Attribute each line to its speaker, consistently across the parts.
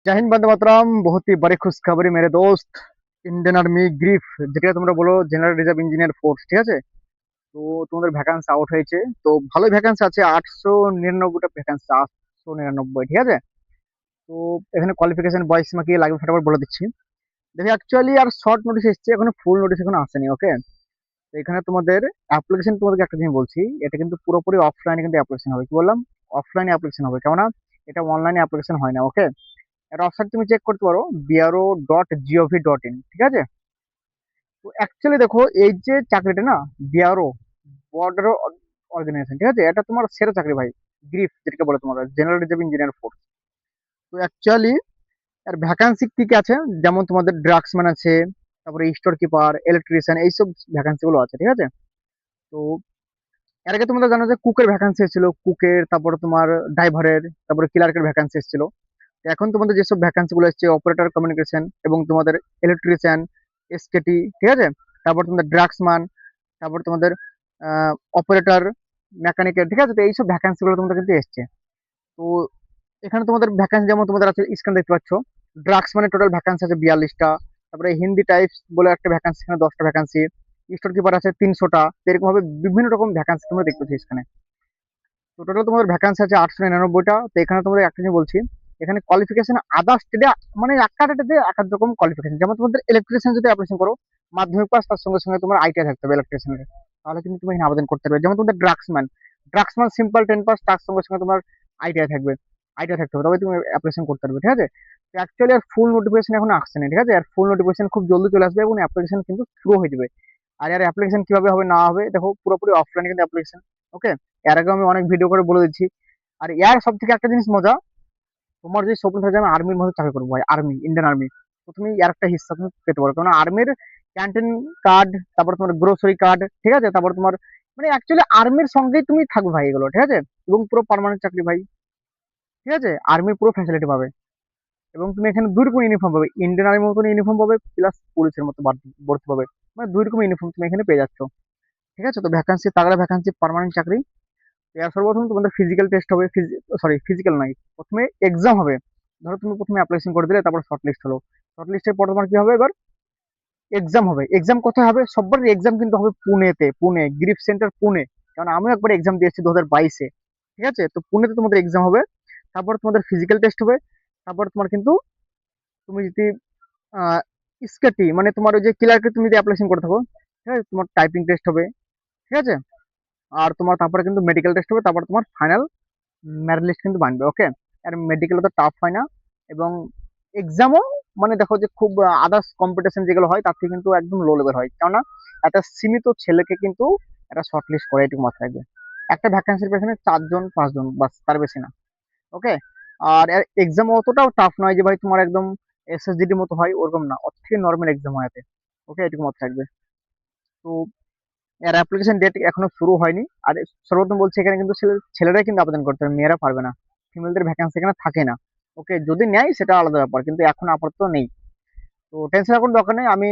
Speaker 1: जय हिंद वंदे मातरम। बहुत ही बड़ी खुशखबरी मेरे दोस्त। ইন্ডিয়ান আর্মি গ্রিফ, যেটা তোমরা বলো জেনারেল রিজার্ভ ইঞ্জিনিয়ার ফোর্স, ঠিক আছে? তো তোমাদের ভ্যাকান্সি আউট হয়েছে। তো ভালো ভ্যাকান্সি আছে, 899টা ভ্যাকান্সি, 899, ঠিক আছে? তো এখানে কোয়ালিফিকেশন বয়স সীমা কি লাগবে ফটাফট বলে দিচ্ছি। দেখো অ্যাকচুয়ালি আর শর্ট নোটিশ এসছে, এখনো ফুল নোটিশ এখনো আসেনি। ওকে, তো এখানে তোমাদের অ্যাপ্লিকেশন, তোমাদেরকে একটা জিনিস বলছি, এটা কিন্তু পুরোপুরি অফলাইনে কিন্তু অ্যাপ্লিকেশন হবে। কি বললাম? অফলাইনে অ্যাপ্লিকেশন হবে, কেননা এটা অনলাইনে অ্যাপ্লিকেশন হয় না। ওকে, একটা ওয়েবসাইট তুমি চেক করতে পারো, bro.gov.in, ঠিক আছে? তো অ্যাকচুয়ালি দেখো, এই যে চাকরিটা না, বিআরও, বর্ডার অর্গানাইজেশন, ঠিক আছে, এটা তোমার সেরা চাকরি ভাই। গ্রিফ যেটাকে বলে তোমার জেনারেল রিজার্ভ ইঞ্জিনিয়ার ফোর্স। তো অ্যাকচুয়ালি এর ভ্যাকান্সি কি কি আছে, যেমন তোমাদের ড্রাগসম্যান আছে, তারপরে স্টোর কিপার, ইলেকট্রিশিয়ান, এইসব ভ্যাকান্সি গুলো আছে, ঠিক আছে? তো এর আগে তোমরা জানো যে কুকের ভ্যাকান্সি এসেছিল, কুকের, তারপরে তোমার ড্রাইভারের, তারপরে ক্লার্কের ভ্যাকান্সি এসেছিল। তো এখন তোমাদের যেসব ভ্যাকান্সি গুলো এসছে, অপারেটর কমিউনিকেশন এবং তোমাদের ইলেকট্রিশিয়ান, এসকেটি, ঠিক আছে, তারপর তোমাদের ড্রাগসম্যান, তারপর তোমাদের অপারেটর, মেকানিকের, ঠিক আছে? তো এইসব ভ্যাকান্সি গুলো তোমাদের কিন্তু এসছে। তো এখানে তোমাদের ভ্যাকান্সি যেমন তোমাদের আছে, স্ক্রিন দেখতে পাচ্ছ, ড্রাগস মানে টোটাল ভ্যাকান্সি আছে 42টা। তারপরে হিন্দি টাইপস বলে একটা ভ্যাকান্সি, এখানে 10টা ভ্যাকান্সি। স্টোর কিপার আছে 300টা। এরকম ভাবে বিভিন্ন রকম ভ্যাকান্সি তোমরা দেখতে পাচ্ছ এখানে। তো টোটাল তোমাদের ভ্যাকান্সি আছে 899টা। তো এখানে তোমাদের একটা জিনিস বলছি, এখানে কোয়ালিফিকেশন আদার্স স্টেটে, মানে একটা স্টেটে এক এক রকম কোয়ালিফিকেশন। যেমন তোমাদের ইলেকট্রিশিয়ান যদি অ্যাপ্লিকেশন করো, মাধ্যমিক পাস, তার সঙ্গে সঙ্গে তোমার আইটিআই থাকতে হবে ইলেকট্রিশিয়ানের, তাহলে কিন্তু তুমি এখানে আবেদন করতে পারবে। যেমন তোমাদের ড্রাগসম্যান, ড্রাগসম্যান সিম্পল 10 পাস, তার সঙ্গে সঙ্গে তোমার আইটিআই থাকবে, আইটিআই থাকতে হবে, তবে তুমি অ্যাপ্লিকেশন করতে পারবে, ঠিক আছে? তো অ্যাকচুয়ালি আর ফুল নোটিফিকেশন এখন আসছে না, ঠিক আছে? আর ফুল নোটিফিকেশন খুব জলদি চলে আসবে এবং অ্যাপ্লিকেশন কিন্তু শুরু হয়ে যাবে। আর এর অ্যাপ্লিকেশন কিভাবে হবে না হবে, দেখো পুরোপুরি অফলাইনে কিন্তু অ্যাপ্লিকেশন। ওকে, এর আগে আমি অনেক ভিডিও করে বলে দিচ্ছি। আর ইয়ার সব থেকে একটা জিনিস মজা, তোমার যে স্বপ্ন থাকে, আমি আর্মির মধ্যে চাকরি করবো ভাই, আর্মি, ইন্ডিয়ান আর্মি, তো তুমি এর একটা হিস্সা তুমি পেতে পারো, কারণ আর্মির ক্যান্টিন কার্ড, তারপর তোমার গ্রোসারি কার্ড, ঠিক আছে, তারপর তোমার মানে অ্যাকচুয়ালি আর্মির সঙ্গেই তুমি থাকবে ভাই, এগুলো, ঠিক আছে? এবং পুরো পার্মানেন্ট চাকরি ভাই, ঠিক আছে? আর্মির পুরো ফ্যাসিলিটি পাবে। এবং তুমি এখানে দুই রকম ইউনিফর্ম পাবে, ইন্ডিয়ান আর্মির মতন ইউনিফর্ম পাবে, প্লাস পুলিশের মতো ভর্তি পাবে। মানে দুই রকম ইউনিফর্ম তুমি এখানে পেয়ে যাচ্ছ, ঠিক আছে? তো ভ্যাকান্সি তাগড়া ভ্যাকান্সি, পার্মানেন্ট চাকরি। এর সর্বপ্রথম তোমাদের ফিজিক্যাল টেস্ট হবে, সরি ফিজিক্যাল নয়, প্রথমে এক্সাম হবে। ধরো তুমি প্রথমে অ্যাপ্লিকেশন করে দিলে, তারপর শর্ট লিস্ট হলো, শর্ট লিস্টের পর তোমার কি হবে, এবার এক্সাম হবে। এক্সাম কোথায় হবে? সবার এক্সাম কিন্তু হবে পুনেতে, পুনে গ্রিফ সেন্টার পুনে। কারণ আমিও একবার এক্সাম দিয়েছি 2022-এ, ঠিক আছে? তো পুনেতে তোমাদের এক্সাম হবে, তারপর তোমাদের ফিজিক্যাল টেস্ট হবে, তারপর তোমার কিন্তু তুমি যদি স্কেটি মানে তোমার ওই যে ক্লার্কে তুমি যদি অ্যাপ্লিকেশন করে থাকো, ঠিক আছে, তোমার টাইপিং টেস্ট হবে, ঠিক আছে? আর তোমার তারপরে কিন্তু মেডিকেল টেস্ট হবে, তারপর তোমার ফাইনাল মেরিট লিস্ট কিন্তু বানবে। ওকে, আর মেডিকেল তো টাফ হয় না, এবং এক্সামও মানে দেখো যে খুব আদার্স কম্পিটিশন যেগুলো হয় তার থেকে কিন্তু একদম লো লেভেল হয়, কেননা একটা সীমিত ছেলেকে কিন্তু একটা শর্ট লিস্ট করে, এটুকু মাথায় রাখবে। একটা ভ্যাকান্সির পেছনে 4 জন 5 জন, বাস, তার বেশি না। ওকে, আর এক্সাম অতটাও টাফ নয় যে ভাই তোমার একদম এসএসজিডি মতো হয়, ওরকম না, ওর থেকে নর্মাল এক্সাম হয় এতে। ওকে, এটুকু মাথায় রাখবে। তো এর অ্যাপ্লিকেশন ডেট এখনো শুরু হয়নি। আর সর্বপ্রথম বলছি, এখানে কিন্তু ছেলেরাই কিন্তু আবেদন করতে হবে, মেয়েরা পারবে না। ফিমেলদের ভ্যাকান্সি এখানে থাকে না। ওকে, যদি নেয় সেটা আলাদা ব্যাপার, কিন্তু এখন আপাতত নেই। তো টেনশন এখন দরকার নেই, আমি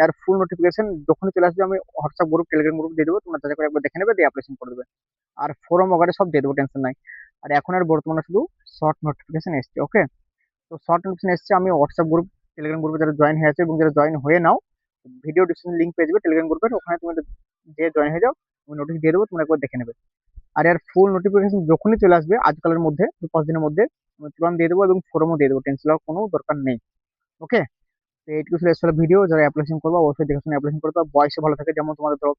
Speaker 1: এর ফুল নোটিফিকেশন যখনই চলে আসবে আমি হোয়াটসঅ্যাপ গ্রুপ, টেলিগ্রাম গ্রুপ দিয়ে দেবো, তোমরা যাচাই করে একবার দেখে নেবে, দিয়ে অ্যাপ্লিকেশন করে দেবে। আর ফোরাম वगैरह সব দিয়ে দেবো, টেনশন নাই। আর এখন আর বর্তমানে শুধু শর্ট নোটিফিকেশন এসছে। ওকে, তো শর্ট নোটিফিকেশন এসছে, আমি হোয়াটসঅ্যাপ গ্রুপ, টেলিগ্রাম গ্রুপে যারা জয়েন হয়ে আছে এবং যারা জয়েন হয়ে নাও, ভিডিও ডিসক্রিপশন লিঙ্ক পেয়ে যাবে টেলিগ্রাম গ্রুপের, ওখানে তুমি যে জয়েন হয়ে যাও, আমি নোটিস দিয়ে দেবো, তোমরা একবার দেখে নেবে। আর এর ফুল নোটিফিকেশন যখনই চলে আসবে আজকালের মধ্যে, 2-5 দিনের মধ্যে, আমি তুরন্ত দিয়ে দেবো এবং ফোরামও দিয়ে দেবো, টেনশন হওয়ার কোনো দরকার নেই। ওকে, তো এইটুকু ছিল আসলে ভিডিও। যারা অ্যাপ্লিকেশন করবো অবশ্যই দেখে শুনে অ্যাপ্লিকেশন করতে হবে, বয়সে ভালো থাকে। যেমন তোমাদের ধরো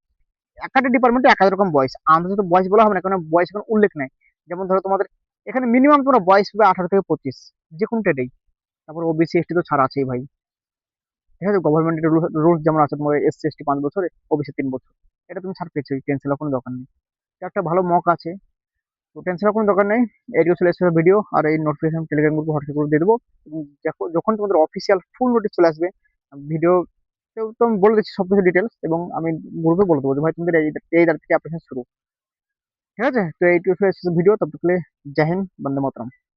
Speaker 1: একটা ডিপার্টমেন্টে এক এক রকম বয়স, আমাদের তো বয়স বলা হবে না, কারণ বয়স এখন উল্লেখ নেই। যেমন ধরো তোমাদের এখানে মিনিমাম তোমরা বয়স পাবে 18 থেকে 25, যে কোনো টেটেই। তারপর ওবিসি এসটি তো ছাড় আছেই ভাই, ঠিক আছে? গভর্নমেন্টের রুলস যেমন আছে, তোমার এসসি এসটি 5 বছর, ওবিসি 3 বছর, এটা তুমি ছাড় পেয়েছো, টেনশন হওয়ার কোনো দরকার নেই। এটা একটা ভালো মক আছে, তো টেনশন হওয়ার কোনো দরকার নেই। এইটুকু ছিল এসেছিল ভিডিও। আর এই notification Telegram group, WhatsApp group দিয়ে দেবো। এবং যখন তোমাদের অফিসিয়াল ফুল নোটিস চলে আসবে, ভিডিও তো আমি বলে দিচ্ছি সবকিছু ডিটেলস, এবং আমি গ্রুপে বলে দেবো যে ভাই তোমাদের এই তারিখ থেকে অ্যাপ্লিকেশন শুরু, ঠিক আছে? তো এইটুকু ছিল এসেছিল ভিডিও। তবে জয় হিন্দ, বন্দে মাতরম।